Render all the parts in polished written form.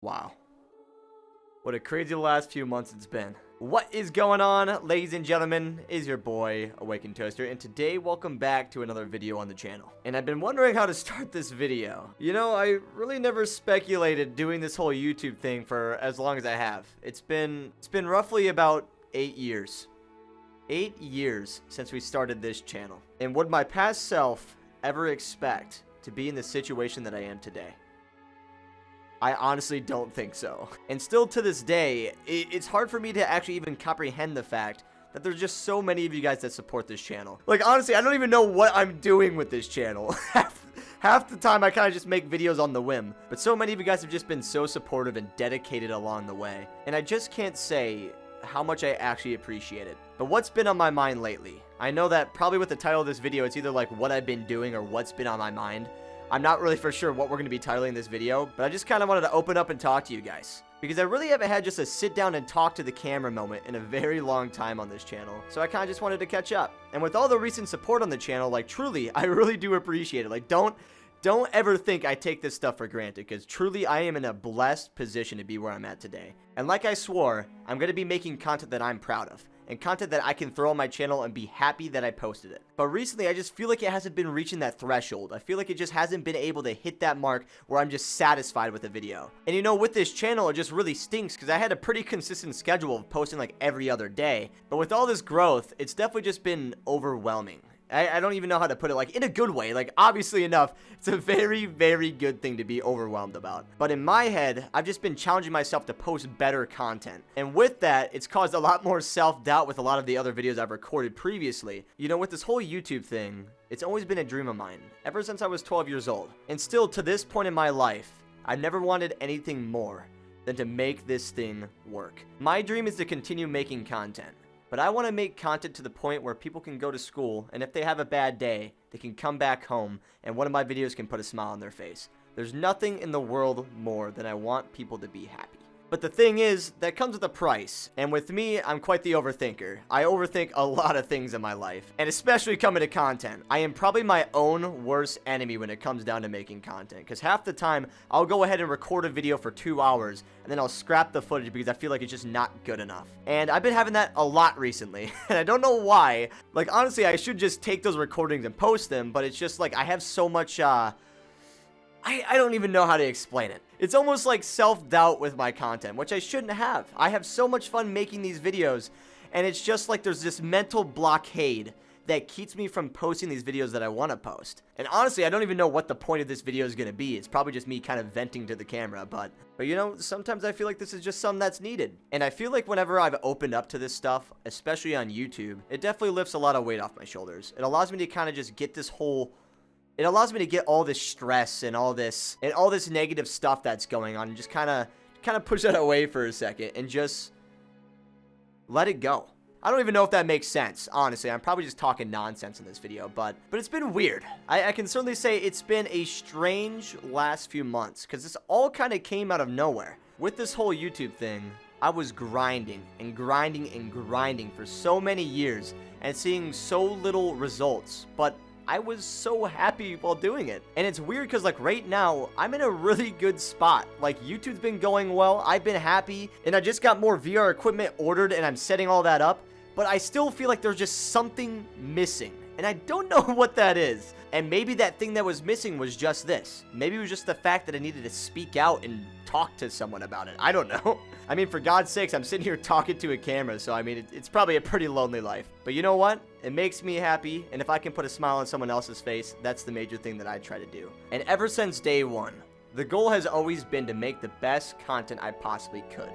Wow. What a crazy last few months it's been. What is going on, ladies and gentlemen? Is your boy, AwakenToaster, and today, welcome back to another video on the channel. And I've been wondering how to start this video. You know, I really never speculated doing this whole YouTube thing for as long as I have. It's been roughly about 8 years. 8 years since we started this channel. And would my past self ever expect to be in the situation that I am today? I honestly don't think so. And still to this day, it's hard for me to actually even comprehend the fact that there's just so many of you guys that support this channel. Like, honestly, I don't even know what I'm doing with this channel. Half the time, I kind of just make videos on the whim. But so many of you guys have just been so supportive and dedicated along the way. And I just can't say how much I actually appreciate it. But what's been on my mind lately? I know that probably with the title of this video, it's either like what I've been doing or what's been on my mind. I'm not really for sure what we're going to be titling this video, but I just kind of wanted to open up and talk to you guys. Because I really haven't had just a sit down and talk to the camera moment in a very long time on this channel. So I kind of just wanted to catch up. And with all the recent support on the channel, like truly, I really do appreciate it. Like don't ever think I take this stuff for granted, because truly I am in a blessed position to be where I'm at today. And like I swore, I'm going to be making content that I'm proud of. And content that I can throw on my channel and be happy that I posted it. But recently, I just feel like it hasn't been reaching that threshold. I feel like it just hasn't been able to hit that mark where I'm just satisfied with the video. And you know, with this channel, it just really stinks because I had a pretty consistent schedule of posting like every other day. But with all this growth, it's definitely just been overwhelming. I don't even know how to put it, like, in a good way. Like, obviously enough, it's a very, very good thing to be overwhelmed about. But in my head, I've just been challenging myself to post better content. And with that, it's caused a lot more self-doubt with a lot of the other videos I've recorded previously. You know, with this whole YouTube thing, it's always been a dream of mine, ever since I was 12 years old. And still, to this point in my life, I've never wanted anything more than to make this thing work. My dream is to continue making content. But I want to make content to the point where people can go to school, and if they have a bad day, they can come back home, and one of my videos can put a smile on their face. There's nothing in the world more than I want people to be happy. But the thing is, that comes with a price. And with me, I'm quite the overthinker. I overthink a lot of things in my life. And especially coming to content. I am probably my own worst enemy when it comes down to making content. Because half the time, I'll go ahead and record a video for 2 hours. And then I'll scrap the footage because I feel like it's just not good enough. And I've been having that a lot recently. And I don't know why. Like, honestly, I should just take those recordings and post them. But it's just like, I have so much, I don't even know how to explain it. It's almost like self-doubt with my content, which I shouldn't have. I have so much fun making these videos, and it's just like there's this mental blockade that keeps me from posting these videos that I want to post. And honestly, I don't even know what the point of this video is going to be. It's probably just me kind of venting to the camera, but you know, sometimes I feel like this is just something that's needed. And I feel like whenever I've opened up to this stuff, especially on YouTube, it definitely lifts a lot of weight off my shoulders. It allows me to kind of just get this whole... It allows me to get all this stress and all this negative stuff that's going on and just kind of push that away for a second and just let it go. I don't even know if that makes sense, honestly. I'm probably just talking nonsense in this video, but it's been weird. I can certainly say it's been a strange last few months because this all kind of came out of nowhere. With this whole YouTube thing, I was grinding and grinding and grinding for so many years and seeing so little results, but I was so happy while doing it. And it's weird because like right now, I'm in a really good spot. Like YouTube's been going well, I've been happy, and I just got more VR equipment ordered and I'm setting all that up. But I still feel like there's just something missing. And I don't know what that is. And maybe that thing that was missing was just this. Maybe it was just the fact that I needed to speak out and talk to someone about it. I don't know. I mean, for God's sakes, I'm sitting here talking to a camera, so I mean, it's probably a pretty lonely life. But you know what? It makes me happy, and if I can put a smile on someone else's face, that's the major thing that I try to do. And ever since day one, the goal has always been to make the best content I possibly could.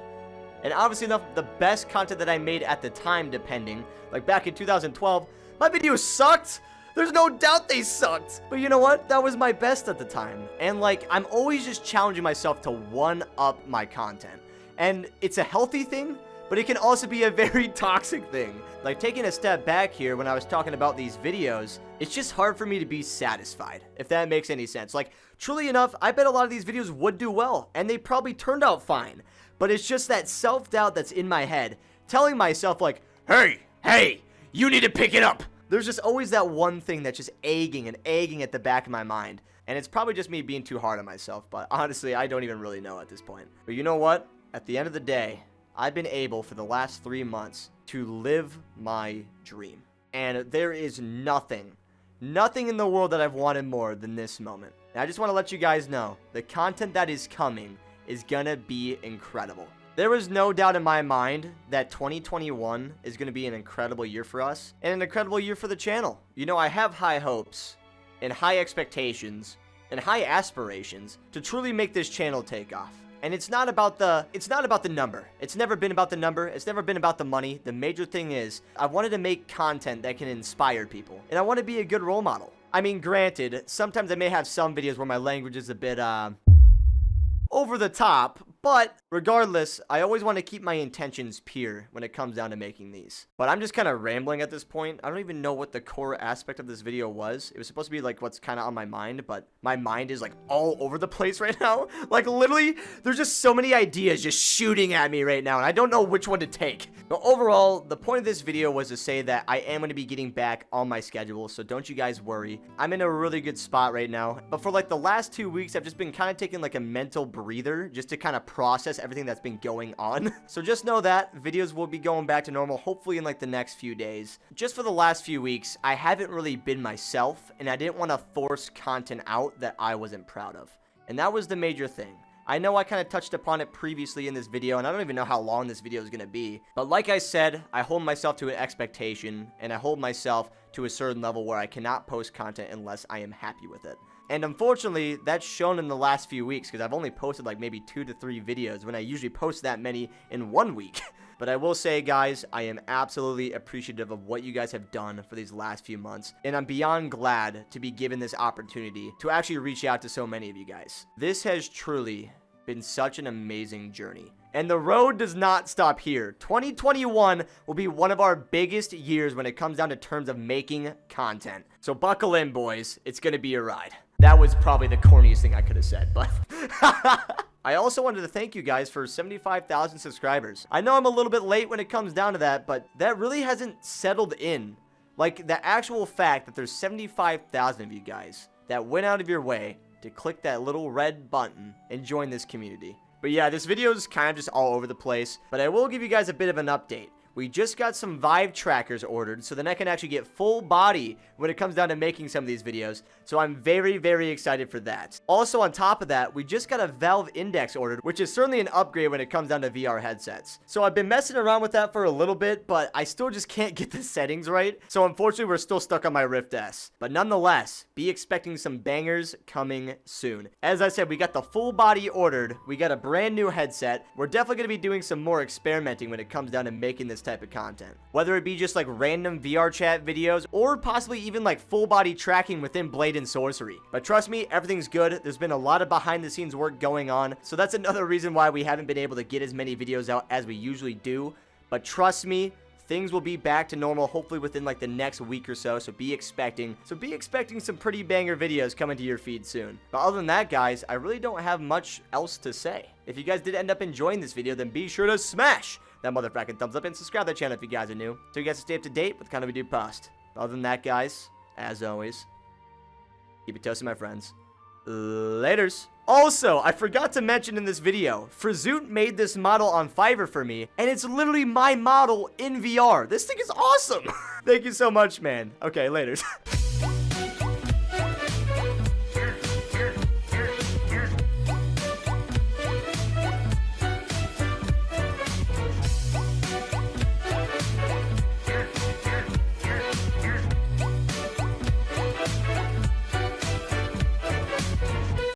And obviously enough, the best content that I made at the time, depending, like back in 2012, my videos sucked. There's no doubt they sucked. But you know what? That was my best at the time. And like, I'm always just challenging myself to one-up my content. And it's a healthy thing, but it can also be a very toxic thing. Like taking a step back here when I was talking about these videos, it's just hard for me to be satisfied, if that makes any sense. Like, truly enough, I bet a lot of these videos would do well, and they probably turned out fine. But it's just that self-doubt that's in my head, telling myself like, hey, you need to pick it up. There's just always that one thing that's just egging and egging at the back of my mind. And it's probably just me being too hard on myself, but honestly, I don't even really know at this point. But you know what? At the end of the day, I've been able for the last 3 months to live my dream. And there is nothing in the world that I've wanted more than this moment. And I just want to let you guys know, the content that is coming is gonna be incredible. There is no doubt in my mind that 2021 is going to be an incredible year for us and an incredible year for the channel. You know, I have high hopes and high expectations and high aspirations to truly make this channel take off. And it's not about the number. It's never been about the number. It's never been about the money. The major thing is I wanted to make content that can inspire people. And I want to be a good role model. I mean, granted, sometimes I may have some videos where my language is a bit over the top, but regardless, I always want to keep my intentions pure when it comes down to making these. But I'm just kind of rambling at this point. I don't even know what the core aspect of this video was. It was supposed to be like what's kind of on my mind, but my mind is like all over the place right now. Like literally, there's just so many ideas just shooting at me right now, and I don't know which one to take. But overall, the point of this video was to say that I am going to be getting back on my schedule, so don't you guys worry. I'm in a really good spot right now. But for like the last 2 weeks, I've just been kind of taking like a mental breather just to kind of process everything that's been going on. So just know that videos will be going back to normal hopefully in like the next few days. Just for the last few weeks, I haven't really been myself, and I didn't want to force content out that I wasn't proud of. And that was the major thing. I know I kind of touched upon it previously in this video, and I don't even know how long this video is going to be. But like I said, I hold myself to an expectation, and I hold myself to a certain level where I cannot post content unless I am happy with it. And unfortunately, that's shown in the last few weeks because I've only posted like maybe 2 to 3 videos when I usually post that many in 1 week. But I will say, guys, I am absolutely appreciative of what you guys have done for these last few months. And I'm beyond glad to be given this opportunity to actually reach out to so many of you guys. This has truly been such an amazing journey. And the road does not stop here. 2021 will be one of our biggest years when it comes down to terms of making content. So buckle in, boys. It's going to be a ride. That was probably the corniest thing I could have said, but I also wanted to thank you guys for 75,000 subscribers. I know I'm a little bit late when it comes down to that, but that really hasn't settled in. Like the actual fact that there's 75,000 of you guys that went out of your way to click that little red button and join this community. But yeah, this video is kind of just all over the place, but I will give you guys a bit of an update. We just got some Vive trackers ordered, so then I can actually get full body when it comes down to making some of these videos. So I'm very, very excited for that. Also, on top of that, we just got a Valve Index ordered, which is certainly an upgrade when it comes down to VR headsets. So I've been messing around with that for a little bit, but I still just can't get the settings right. So unfortunately, we're still stuck on my Rift S. But nonetheless, be expecting some bangers coming soon. As I said, we got the full body ordered. We got a brand new headset. We're definitely going to be doing some more experimenting when it comes down to making this type of content, whether it be just like random VR chat videos or possibly even like full body tracking within Blade and Sorcery. But trust me, everything's good. There's been a lot of behind the scenes work going on, so that's another reason why we haven't been able to get as many videos out as we usually do. But trust me, things will be back to normal hopefully within like the next week or so, so be expecting some pretty banger videos coming to your feed soon. But other than that, guys, I really don't have much else to say. If you guys did end up enjoying this video, then be sure to smash that motherfucking thumbs up and subscribe to the channel if you guys are new, so you guys can stay up to date with the kind of video post. Other than that, guys, as always, keep it toasty, my friends. Laters. Also, I forgot to mention in this video, Frizoot made this model on Fiverr for me, and it's literally my model in VR. This thing is awesome. Thank you so much, man. Okay, laters.